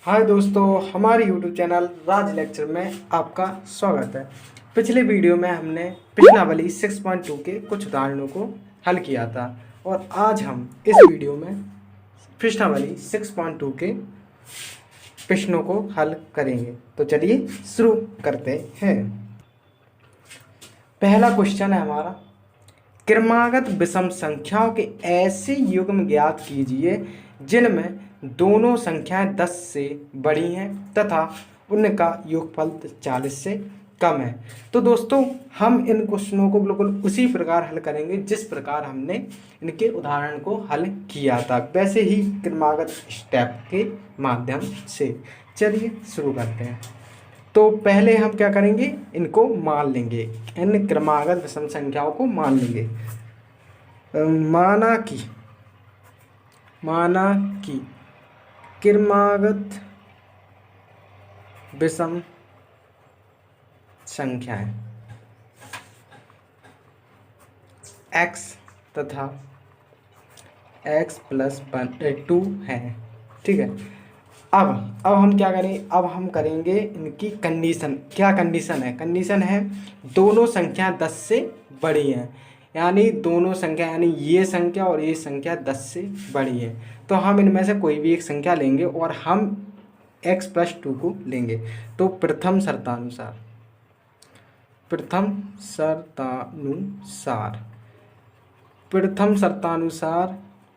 हाय दोस्तों, हमारे YouTube channel राज lecture में आपका स्वागत है। पिछले वीडियो में हमने प्रश्नावली 6.2 के कुछ उदाहरणों को हल किया था और आज हम इस वीडियो में प्रश्नावली 6.2 के प्रश्नों को हल करेंगे। तो चलिए शुरू करते हैं। पहला क्वेश्चन है हमारा, क्रमागत विषम संख्याओं के ऐसे युग्म ज्ञात कीजिए जिनमें दोनों संख्याएं 10 से बड़ी हैं तथा उनका योगफल 40 से कम है। तो दोस्तों, हम इन क्वेश्चनों को बिल्कुल उसी प्रकार हल करेंगे जिस प्रकार हमने इनके उदाहरण को हल किया था, वैसे ही क्रमागत स्टेप के माध्यम से। चलिए शुरू करते हैं। तो पहले हम क्या करेंगे, इनको मान लेंगे, इन क्रमागत विषम संख्याओं को मान लेंगे। माना कि क्रमागत विषम संख्याएं x तथा x प्लस 2 हैं। ठीक है। अब हम क्या करें, अब हम करेंगे इनकी कंडीशन। क्या कंडीशन है? कंडीशन है दोनों संख्या 10 से बड़ी हैं, यानी दोनों संख्या यानी ये संख्या और ये संख्या 10 से बड़ी है। तो हम इनमें से कोई भी एक संख्या लेंगे और हम x प्लस 2 को लेंगे। तो प्रथम शर्तानुसार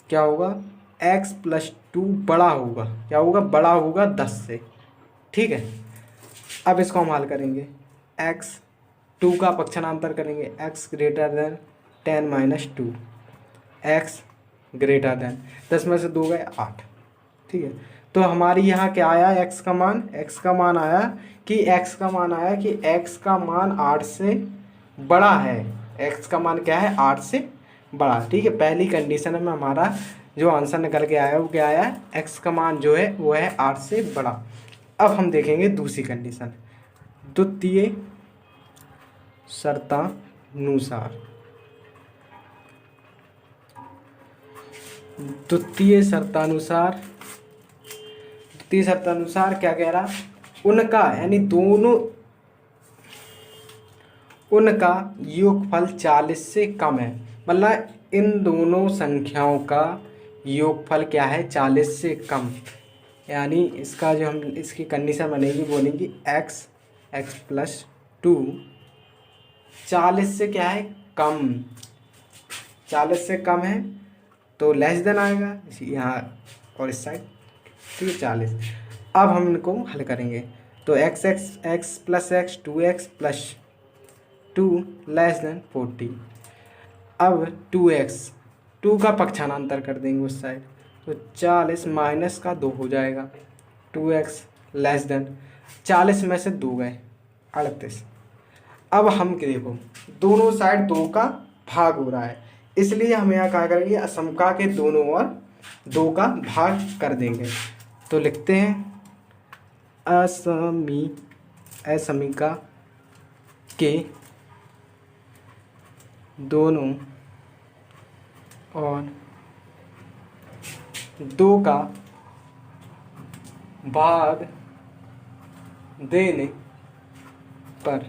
क्या होगा, x प्लस 2 बड़ा होगा, क्या होगा, बड़ा होगा 10 से। ठीक है। अब इसको हम हल करेंगे, x 2 का पक्षांतर करेंगे, x greater than 10 minus 2, x greater than 10 में से 2 गए 8। ठीक है। तो हमारी यहाँ क्या आया, x का मान आया कि x का मान 8 से बड़ा है। x का मान क्या है, 8 से बड़ा। ठीक है। पहली कंडीशन में हमारा जो आंसर निकल के आया वो क्या आया, x का मान जो है वो है 8 से बड़ा। अब हम देखेंगे दूसरी कंडीशन, द्वितीय शर्तानुसार क्या कह रहा, उनका यानी दोनों उनका योगफल 40 से कम है। मतलब इन दोनों संख्याओं का योगफल क्या है, 40 से कम। यानी इसका जो हम इसकी कंडीशन बनेगी बोलेंगे x प्लस 2 40 से क्या है, कम, 40 से कम है तो लेस देन आएगा यहाँ और इस साइड। ठीक है, 40। अब हम इनको हल करेंगे तो x plus x 2x plus 2 less than 40। अब 2 का पक्षांतर कर देंगे उस साइड, तो 40 माइनस का 2 हो जाएगा, 2x लेस देन 40 में से 2 गए 38। अब हम देखो दोनों साइड 2 का भाग हो रहा है, इसलिए हम यहाँ क्या करेंगे, असमका के दोनों ओर 2 का भाग कर देंगे। तो लिखते हैं असमिका के दोनों और 2 का भाग देने पर,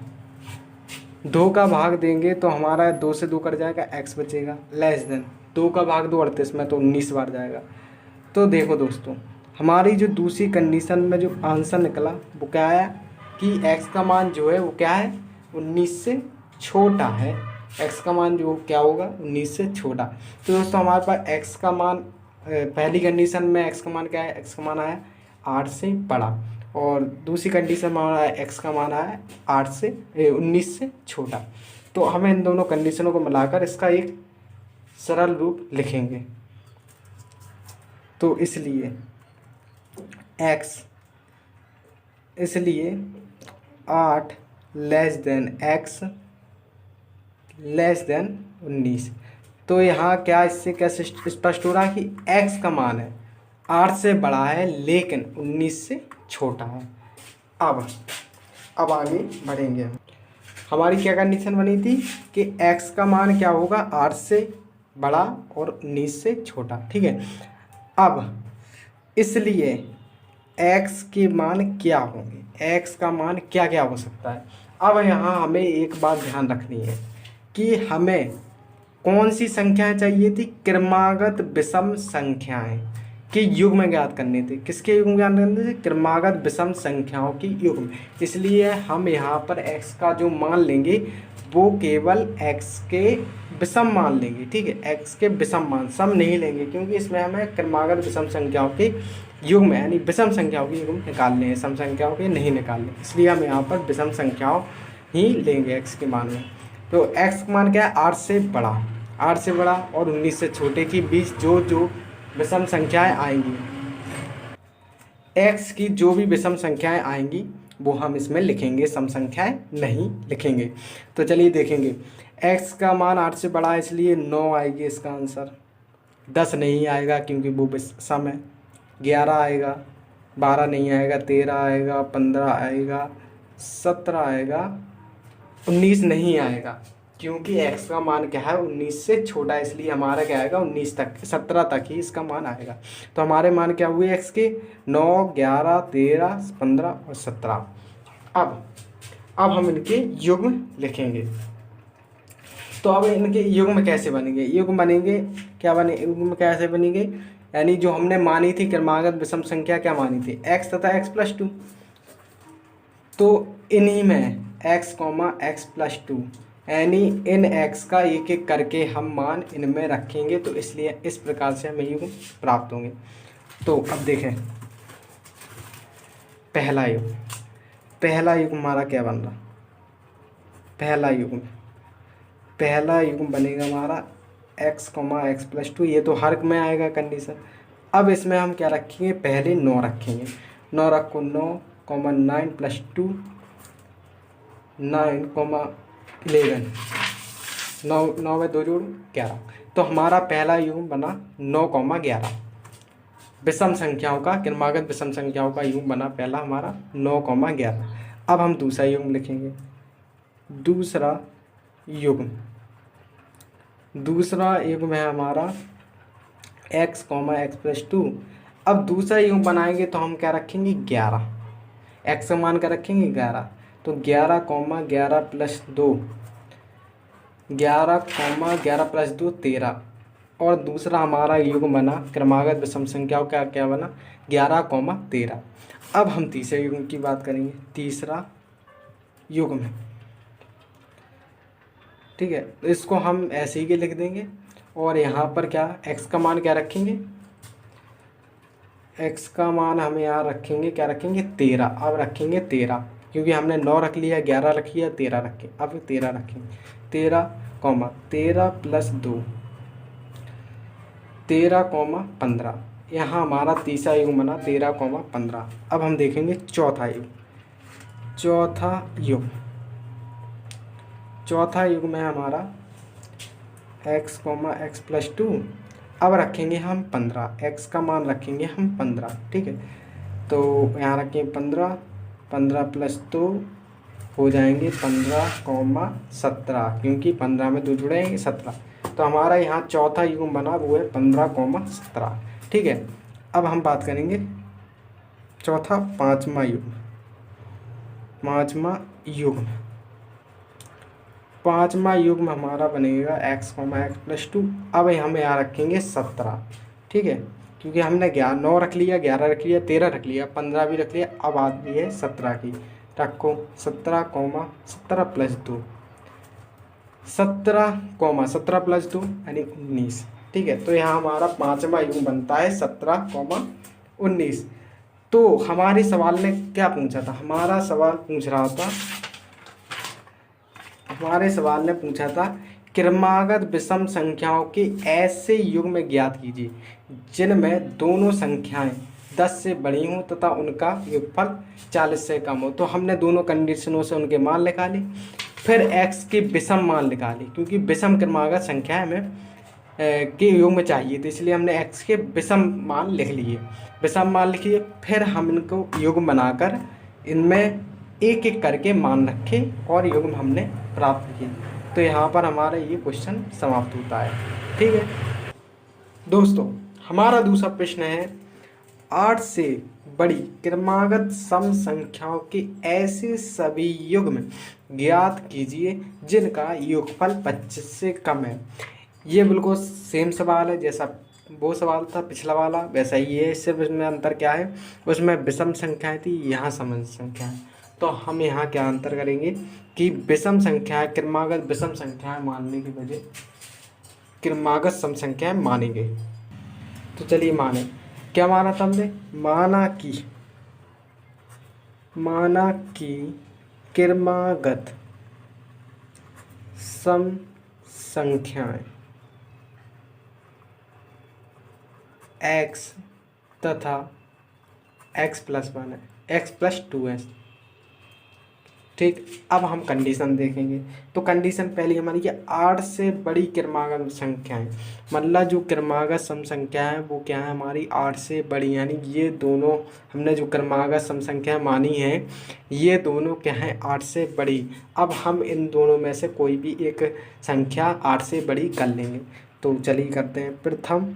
2 का भाग देंगे तो हमारा 2 से 2 कट जाएगा, x बचेगा, लेस देन 2 का भाग 2 38 में, तो 19 बार जाएगा। तो देखो दोस्तों, हमारी जो दूसरी कंडीशन में जो आंसर निकला वो क्या आया कि x का मान जो है वो क्या है, 19 से छोटा है। x का मान जो क्या होगा, 19 से छोटा। तो दोस्तों हमारे पास x का मान, पहली कंडीशन में x का मान क्या है, x का मान आया 8 से बड़ा, और दूसरी कंडीशन में हमारा x का मान आया 19 से छोटा। तो हमें इन दोनों कंडीशनों को मिलाकर इसका एक सरल रूप लिखेंगे। तो इसलिए 8 less than x less than 19। तो यहाँ क्या, इससे कैसे स्पष्ट हो रहा है कि x का मान है 8 से बड़ा है लेकिन 19 से छोटा है। अब आगे बढ़ेंगे। हमारी क्या कंडीशन बनी थी कि x का मान क्या होगा, 8 से बड़ा और 19 से छोटा। ठीक है। अब इसलिए x के मान क्या होंगे, x का मान क्या क्या हो सकता है। अब यहाँ हमें एक बात ध्यान रखनी है कि हमें कौन सी संख्याएं चाहिए थी, क्रमागत विषम संख्याएं के युग्म ज्ञात करने थे। किसके युग्म ज्ञात करने थे, क्रमागत विषम संख्याओं की युग्म। इसलिए हम यहाँ पर x का जो मान लेंगे वो केवल x के विषम मान लेंगे, ठीक है, x के विषम मान, सम नहीं लेंगे, क्योंकि इसमें हमें क्रमागत विषम संख्याओं के युग्म यानी विषम संख्याओं के युग्म निकालने हैं, सम संख्याओं के नहीं निकालने, इसलिए हम यहाँ पर विषम संख्याओं ही लेंगे x के मान में। तो x का मान क्या है, 8 से बड़ा, 8 से बड़ा और 19 से छोटे के बीच जो जो विषम संख्याएं आएंगी, x की जो भी विषम संख्याएं आएंगी वो हम इसमें लिखेंगे, सम संख्याएं नहीं लिखेंगे। तो चलिए देखेंगे, x का मान 8 से बड़ा है इसलिए 9 आएगी इसका आंसर, 10 नहीं आएगा क्योंकि वो सम है, 11 आएगा, 12 नहीं आएगा, 13 आएगा, 15 आएगा, 17 आएगा, 19 नहीं आएगा क्योंकि x का मान क्या है 19 से छोटा है, इसलिए हमारा क्या आएगा 19 तक, 17 तक ही इसका मान आएगा। तो हमारे मान क्या हुए x के, 9, 11, 13, 15 और 17। अब हम इनके युग्म लिखेंगे। तो अब इनके युग्म कैसे बनेंगे, युग्म बनेंगे क्या बने, युग्म कैसे बनेंगे, यानी जो हमने मानी थी क्रमागत विषम संख्या क्या मानी थी, x तथा x+2, तो इन्हीं में x, x+2 यानी इन x का एक एक करके हम मान इनमें रखेंगे, तो इसलिए इस प्रकार से हमें युग्म प्राप्त होंगे। तो अब देखें पहला युग्म हमारा क्या बन रहा, पहला युग्म बनेगा हमारा x, x+2, ये तो हर में आएगा कंडीशन। अब इसमें हम क्या रखेंगे, पहले 9 रखेंगे, 9 रखो, 9, 9+2, 9, 11, 9 में 2 जोड़ 11। तो हमारा पहला युग्म बना 9, 11, विषम संख्याओं का, क्रमागत विषम संख्याओं का युग्म बना पहला हमारा 9, 11। अब हम दूसरा युग्म लिखेंगे, दूसरा युग्म है हमारा x, x+2। अब दूसरा युग्म बनाएंगे तो हम क्या रखेंगे, 11, x का मान क्या रखेंगे 11, तो 11, 11+2, 11+2 13। और दूसरा हमारा युग्म बना क्रमागत विषम संख्याओं का क्या बना, 11, 13। अब हम तीसरे युग्म की बात करेंगे, तीसरा युग्म है, ठीक है, तो इसको हम ऐसे ही लिख देंगे और यहाँ पर क्या x का मान क्या रखेंगे, x का मान हम यहाँ रखेंगे, क्या रखेंगे 13। अब रखेंगे 13 क्योंकि हमने 9 रख लिया, 11 रख लिया, 13 रखें, अब 13 रखेंगे, 13, 13+2, 13, 15। यहाँ हमारा तीसरा युग्म बना 13, 15। अब हम देखेंगे चौथा युग्म है हमारा x, x+2। अब रखेंगे हम 15, x का मान रखेंगे हम 15, ठीक है, तो यहाँ रखेंगे 15, 15+2 हो जाएंगे 15, 17, क्योंकि 15 में 2 जुड़ेंगे 17। तो हमारा यहाँ चौथा युग्म बना वो है 15, 17, ठीक है। अब हम बात करेंगे पांचवा युग्म हमारा बनेगा x, x+2। अब हम यहाँ रखेंगे 17, ठीक है, क्योंकि हमने 9 रख लिया, 11 रख लिया, 13 रख लिया, 15 भी रख लिया, अब आती है 17 की, रखो 17, 17+2, 17+2 यानी 19, ठीक है। तो यहाँ हमारा पांचवा युग्म बनता है 17, 19। तो हमारे सवाल ने क्या पूछा था, हमारे सवाल ने पूछा था क्रमागत विषम संख्याओं के ऐसे युग्म ज्ञात कीजिए जिनमें दोनों संख्याएं 10 से बड़ी हों तथा उनका योगफल 40 से कम हो। तो हमने दोनों कंडीशनों से उनके मान निकाले, फिर x के विषम मान निकाले, क्योंकि विषम क्रमागत संख्या हमें के युग्म चाहिए, तो इसलिए हमने x के विषम मान लिख लिए, फिर हम इनको युग्म बनाकर इनमें एक एक करके मान रखे और युग्म हमने प्राप्त किए। तो यहाँ पर हमारा ये क्वेश्चन समाप्त होता है, ठीक है दोस्तों। हमारा दूसरा प्रश्न है 8 से बड़ी क्रमागत सम संख्याओं के ऐसे सभी युग्म ज्ञात कीजिए जिनका योगफल 25 से कम है। ये बिल्कुल सेम सवाल है जैसा वो सवाल था पिछला वाला, वैसा ही है। सिर्फ इसमें अंतर क्या है, उसमें विषम संख्याएं थी, यहाँ सम संख्याएं। तो हम यहाँ क्या अंतर करेंगे कि विषम संख्याएं क्रमागत विषम संख्याएं मानने की बजाय क्रमागत सम संख्याएं मानेंगे। तो चलिए माने, क्या माना था हमने, माना कि क्रमागत सम संख्याएं x तथा x+1 है, x+2 है। ठीक, अब हम कंडीशन देखेंगे। तो कंडीशन पहली हमारी कि 8 से बड़ी क्रमागत संख्याएं, मतलब जो क्रमागत सम संख्या है वो क्या है हमारी 8 से बड़ी, यानी ये दोनों हमने जो क्रमागत सम संख्या मानी है ये दोनों क्या है 8 से बड़ी। अब हम इन दोनों में से कोई भी एक संख्या 8 से बड़ी कर लेंगे। तो चलिए करते हैं। प्रथम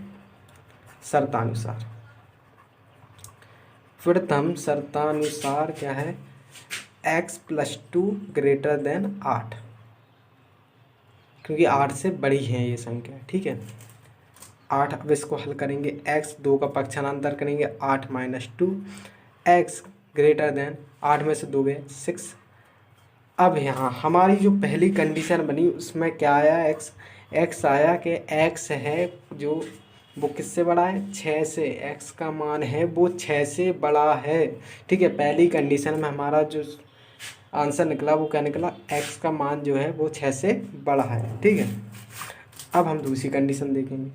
शर्तानुसार क्या है, x+2 ग्रेटर देन 8, क्योंकि 8 से बड़ी है ये संख्या। ठीक है, 8। अब इसको हल करेंगे, x 2 का पक्षांतर करेंगे 8 - 2, x ग्रेटर देन 8 में से 2 गए 6। अब यहाँ हमारी जो पहली कंडीशन बनी उसमें क्या आया, x आया कि x है जो वो किससे बड़ा है, 6 से। x का मान है वो 6 से बड़ा है। ठीक है, पहली कंडीशन में हमारा जो आंसर निकला वो क्या निकला, x का मान जो है वो 6 से बड़ा है। ठीक है, अब हम दूसरी कंडीशन देखेंगे।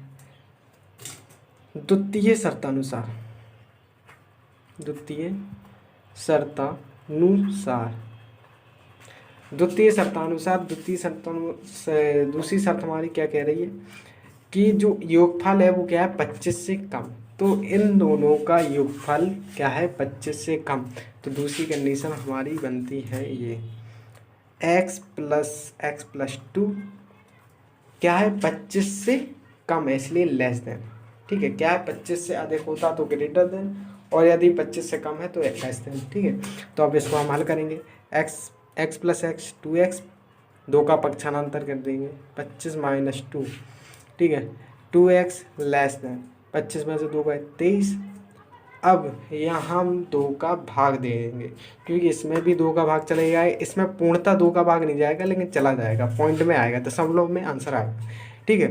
द्वितीय शर्तानुसार दूसरी शर्त हमारी क्या कह रही है कि जो योगफल है वो क्या है 25 से कम। तो इन दोनों का योगफल क्या है 25 से कम। तो दूसरी कंडीशन हमारी बनती है ये x+2 क्या है 25 से कम है, इसलिए लेस देन। ठीक है, क्या है 25 से अधिक होता तो ग्रेटर देन, और यदि 25 से कम है तो लेस देन। ठीक है, तो अब इसको हम हल करेंगे। x+x 2x, 2 का पक्षांतर कर देंगे 25 - 2। ठीक है, 2x लेस देन 25 में से 2 गए 23। अब यहाँ हम 2 का भाग दे देंगे, क्योंकि इसमें भी 2 का भाग चलेगा, इसमें पूर्णतः 2 का भाग नहीं जाएगा लेकिन चला जाएगा, पॉइंट में आएगा, दशमलव में आंसर आएगा। ठीक है,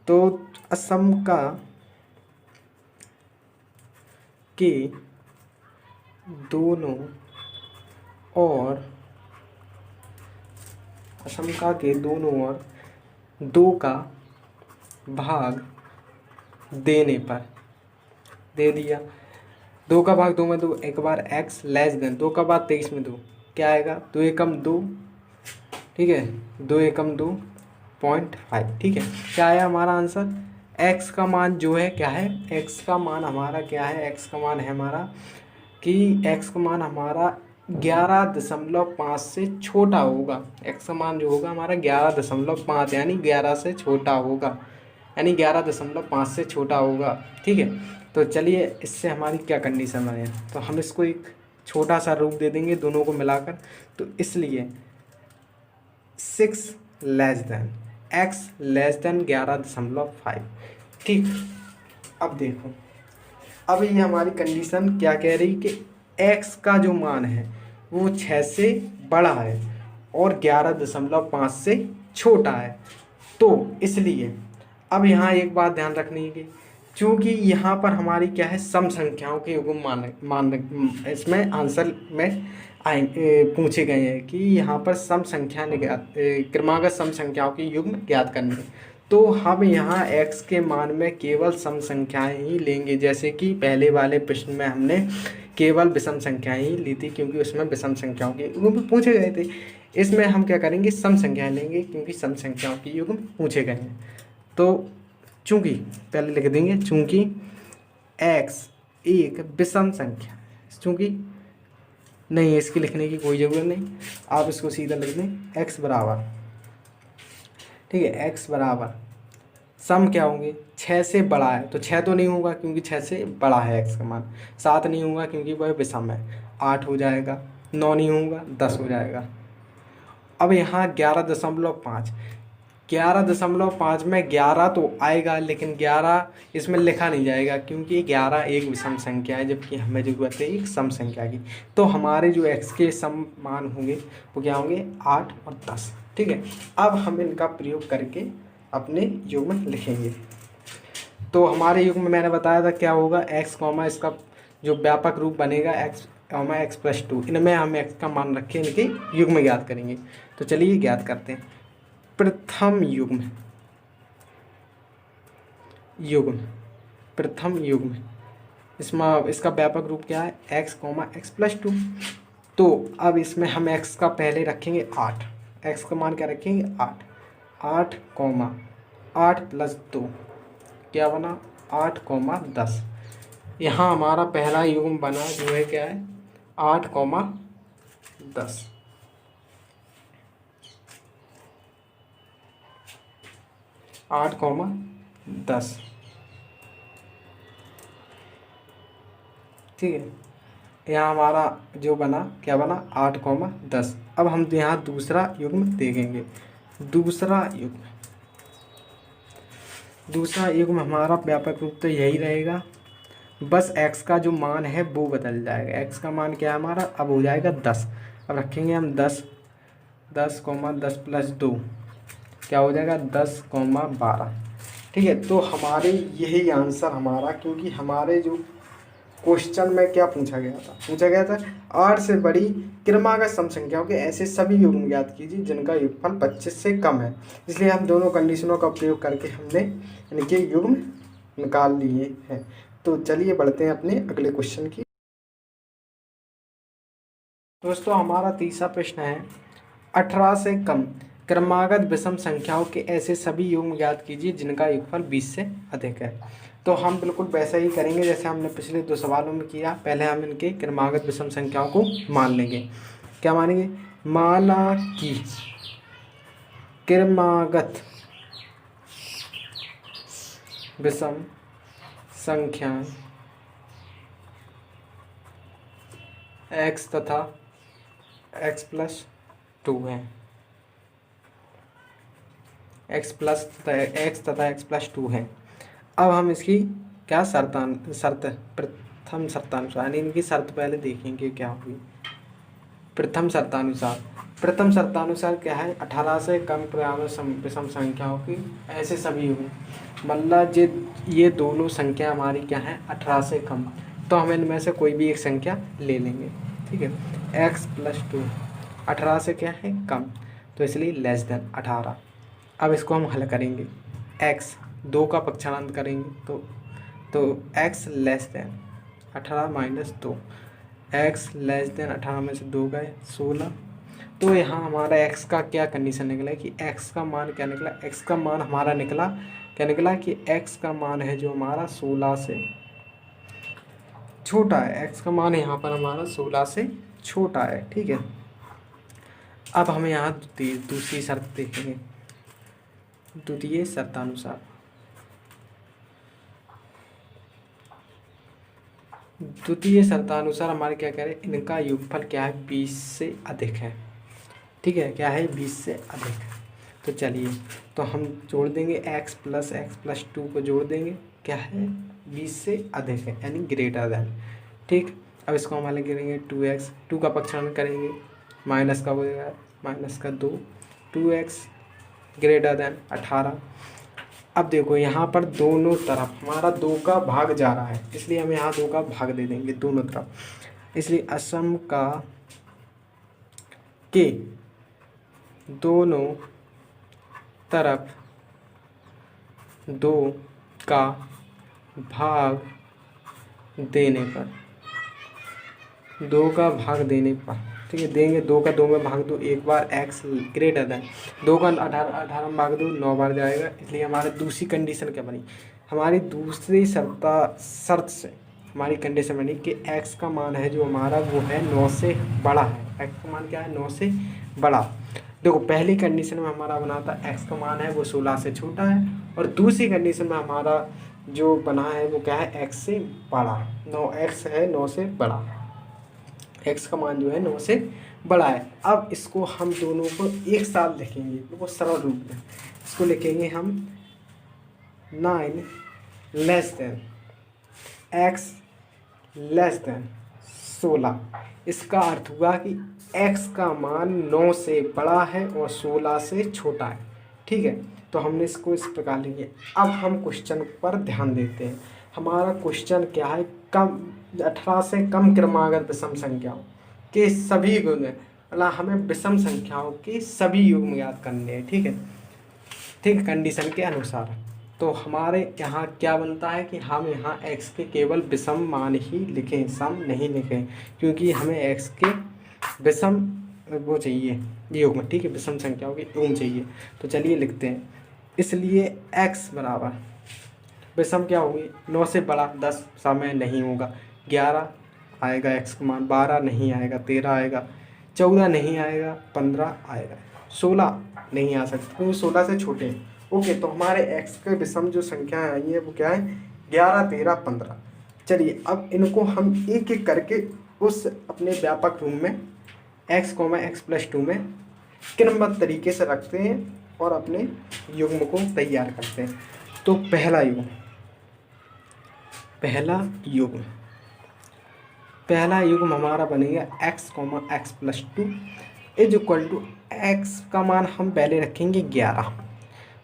तो असम का के दोनों और 2 का भाग देने पर दे दिया। 2 का भाग 2 में 2, एक बार x लेस देन 2 का भाग 23 में 2 क्या आएगा, 2 एकम 2। ठीक है, 2 एकम 2 0.5। ठीक है, क्या आया हमारा आंसर, x का मान जो है क्या है, x का मान हमारा क्या है, x का मान है हमारा कि x का मान हमारा 11.5 से छोटा होगा। x का मान जो होगा हमारा 11.5 यानी 11 से छोटा होगा, यानी 11.5 से छोटा होगा। ठीक है, तो चलिए इससे हमारी क्या कंडीशन है, तो हम इसको एक छोटा सा रूप दे देंगे दोनों को मिलाकर। तो इसलिए 6 less than x less than 11.5। ठीक, अब देखो, अब ये हमारी कंडीशन क्या कह रही कि x का जो मान है वो 6 से बड़ा है और 11.5 से छोटा है। तो इसलिए अब यहाँ एक बात ध्यान रखनी है कि चूँकि यहाँ पर हमारी क्या है सम संख्याओं के युग्म मान इसमें आंसर में पूछे गए हैं कि यहाँ पर सम संख्या क्रमागत सम संख्याओं के युग्म ज्ञात करने। तो हम यहाँ x के मान में केवल सम संख्याएं ही लेंगे, जैसे कि पहले वाले प्रश्न में हमने केवल विषम संख्याएं ही ली थी, क्योंकि उसमें विषम संख्याओं के युग्म पूछे गए थे। इसमें हम क्या करेंगे, सम संख्याएं लेंगे, क्योंकि सम संख्याओं के युग्म पूछे गए हैं। तो चूँकि पहले लिख देंगे, चूँकि x एक विषम संख्या है, चूँकि नहीं इसकी लिखने की कोई ज़रूरत नहीं, आप इसको सीधा लिख दें x बराबर, ठीक है, x बराबर सम क्या होंगे, 6 से बड़ा है तो 6 तो नहीं होगा क्योंकि 6 से बड़ा है एक्स का मान, 7 नहीं होगा क्योंकि वह विषम है, 8 हो जाएगा, 9 नहीं होगा, 10 हो जाएगा। अब यहाँ 11.5, 11.5 में 11 तो आएगा लेकिन 11 इसमें लिखा नहीं जाएगा क्योंकि 11 एक विषम संख्या है, जबकि हमें ज़रूरत है एक सम संख्या की। तो हमारे जो x के सम मान होंगे वो क्या होंगे, 8 और 10। ठीक है, अब हम इनका प्रयोग करके अपने युग्म लिखेंगे। तो हमारे युग्म में मैंने बताया था क्या होगा, x कॉमा इसका जो व्यापक रूप बनेगा x कॉमा x+2, इनमें हम x का मान रखे इनके युग्म ज्ञात करेंगे। तो चलिए ज्ञात करते हैं। प्रथम युग्म, प्रथम युग्म इसमें इसका व्यापक रूप क्या है, x कॉमा x+2। तो अब इसमें हम x का पहले रखेंगे 8, x का मान क्या रखेंगे 8, 8 कॉमा 8 + 2 क्या बना 8 कॉमा 10। यहाँ हमारा पहला युग्म बना जो है क्या है 8 कॉमा 10। 8 कॉमा 10, ठीक है। यहाँ हमारा जो बना क्या बना 8 कॉमा 10। अब हम यहाँ दूसरा युग्म देखेंगे। दूसरा युग्म हमारा व्यापक रूप तो यही रहेगा, बस x का जो मान है वो बदल जाएगा। x का मान क्या है हमारा अब हो जाएगा 10। अब रखेंगे हम 10 कॉमा 10 + 2 क्या हो जाएगा 10 कॉमा 12। ठीक है, तो हमारे यही आंसर हमारा, क्योंकि हमारे जो क्वेश्चन में क्या पूछा गया था 8 से बड़ी क्रमागत सम संख्याओं के ऐसे सभी युग्म ज्ञात कीजिए जिनका योगफल 25 से कम है। इसलिए हम दोनों कंडीशनों का प्रयोग करके हमने इनके युग्म निकाल लिए हैं। तो चलिए बढ़ते हैं अपने अगले क्वेश्चन की। दोस्तों हमारा तीसरा प्रश्न है 18 से कम क्रमागत विषम संख्याओं के ऐसे सभी युग्म ज्ञात कीजिए जिनका योगफल 20 से अधिक है। तो हम बिल्कुल वैसा ही करेंगे जैसे हमने पिछले 2 सवालों में किया। पहले हम इनके क्रमागत विषम संख्याओं को मान लेंगे। क्या मानेंगे, माना कि क्रमागत विषम संख्या x तथा x+2 है, x तथा x+2 है। अब हम इसकी क्या प्रथम शर्तानुसार यानी इनकी शर्त पहले देखेंगे क्या होगी। प्रथम शर्तानुसार क्या है 18 से कम क्रमागत विषम संख्याओं की ऐसे सभी युग्म, मतलब ये दोनों संख्या हमारी क्या है 18 से कम, तो हम इनमें से कोई भी एक संख्या ले लेंगे। ठीक है, x+2 18 से क्या है कम, तो इसलिए <18। अब इसको हम हल करेंगे, x 2 का पक्षांतर करेंगे तो x <18 - 2, x <18 में से 2 गए 16। तो यहाँ हमारा x का क्या कंडीशन निकला कि x का मान क्या निकला, x का मान हमारा निकला क्या निकला कि x का मान है जो हमारा 16 से छोटा है। x का मान यहाँ पर हमारा 16 से छोटा है। ठीक है, अब हमें यहाँ दूसरी शर्त देखेंगे। द्वितीय शर्तानुसार हमारे क्या कह रहे हैं, इनका योगफल क्या है 20 से अधिक है। ठीक है, क्या है 20 से अधिक। तो चलिए तो हम जोड़ देंगे x + x+2 को जोड़ देंगे, क्या है 20 से अधिक है यानी ग्रेटर दैन। ठीक, अब इसको हम अलग करेंगे 2x, 2 का पक्षांतर करेंगे माइनस का हो जाएगा -2, 2x ग्रेटर दैन 18। अब देखो यहाँ पर दोनों तरफ हमारा 2 का भाग जा रहा है, इसलिए हम यहाँ 2 का भाग दे देंगे दोनों तरफ। इसलिए असम का के दोनों तरफ 2 का भाग देने पर, 2 का भाग देने पर, ठीक है, देंगे 2 का 2 में भाग दो, एक बार x ग्रेटर दैन 2 का 18 में भाग दो 9 बार जाएगा। इसलिए हमारी दूसरी कंडीशन क्या बनी, हमारी दूसरी शर्त से हमारी कंडीशन बनी कि x का मान है जो हमारा वो है 9 से बड़ा है। x का मान क्या है 9 से बड़ा। देखो पहली कंडीशन में हमारा बना था x का मान है वो 16 से छोटा है, और दूसरी कंडीशन में हमारा जो बना है वो क्या है, x से बड़ा। 9x है 9 से बड़ा, x का मान जो है 9 से बड़ा है। अब इसको हम दोनों को एक साथ लिखेंगे, वो सरल रूप में इसको लिखेंगे हम 9 less than x less than 16। इसका अर्थ हुआ कि x का मान 9 से बड़ा है और 16 से छोटा है। ठीक है, तो हमने इसको इस प्रकार लिखे। अब हम क्वेश्चन पर ध्यान देते हैं। हमारा क्वेश्चन क्या है, कम 18 से कम क्रमागत विषम संख्याओं के सभी गुण, मतलब हमें विषम संख्याओं के सभी युग्म याद करने हैं। ठीक है, ठीक कंडीशन के अनुसार। तो हमारे यहाँ क्या बनता है कि हम यहाँ x के केवल विषम मान ही लिखें, सम नहीं लिखें, क्योंकि हमें x के विषम वो चाहिए युग्म। ठीक है, विषम संख्याओं के युग्म चाहिए। तो चलिए लिखते हैं। इसलिए x बराबर विषम क्या होगी, 9 से बड़ा 10 समय नहीं होगा, 11 आएगा x का मान, 12 नहीं आएगा, 13 आएगा, 14 नहीं आएगा, 15 आएगा, 16 नहीं आ सकता क्योंकि 16 से छोटे हैं। ओके, तो हमारे x के विषम जो संख्याएं आई हैं वो क्या है, 11, 13, 15। चलिए अब इनको हम एक एक करके उस अपने व्यापक रूप में x, x+2 में क्रमबद्ध तरीके से रखते हैं और अपने युग्म को तैयार करते हैं। तो पहला युग्म हमारा बनेगा x, x+2 is equal to x का मान हम पहले रखेंगे 11।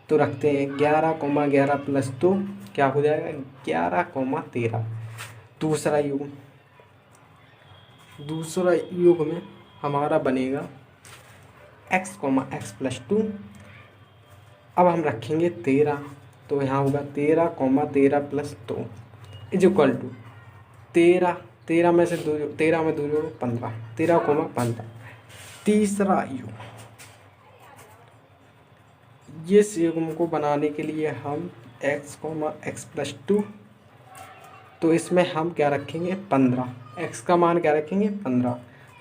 तो रखते हैं 11, 11 + 2 क्या हो जाएगा, 11, 13। दूसरा युग्म हमारा बनेगा x, x+2। अब हम रखेंगे 13, तो यहाँ होगा 13, 13 + 2 इज इक्वल टू 13 में से 2 जोड़ो 15, 13, 15। तीसरा युग्म, इस युग्म को बनाने के लिए हम x, x+2, तो इसमें हम क्या रखेंगे 15, x का मान क्या रखेंगे 15,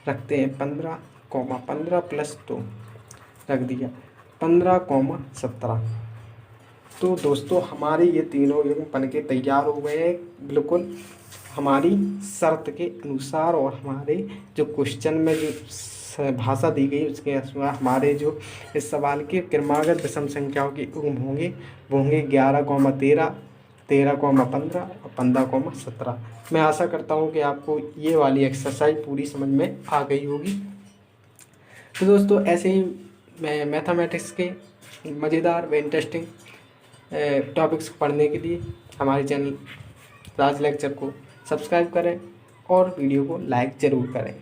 रखते हैं 15, 15 + 2 रख दिया 15, 17। तो दोस्तों हमारे ये तीनों युग्म बन के तैयार हो गए हैं बिल्कुल हमारी शर्त के अनुसार, और हमारे जो क्वेश्चन में जो भाषा दी गई उसके अनुसार हमारे जो इस सवाल के क्रमागत विषम संख्याओं के युग्म होंगे वो होंगे 11, 13, 13, 15 और 15, 17। मैं आशा करता हूँ कि आपको ये वाली एक्सरसाइज पूरी समझ में आ गई होगी। तो दोस्तों ऐसे ही मैं मैथमेटिक्स के मज़ेदार व इंटरेस्टिंग टॉपिक्स को पढ़ने के लिए हमारे चैनल राज लेक्चर को सब्सक्राइब करें और वीडियो को लाइक ज़रूर करें।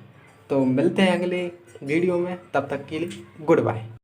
तो मिलते हैं अगले वीडियो में, तब तक के लिए गुड बाय।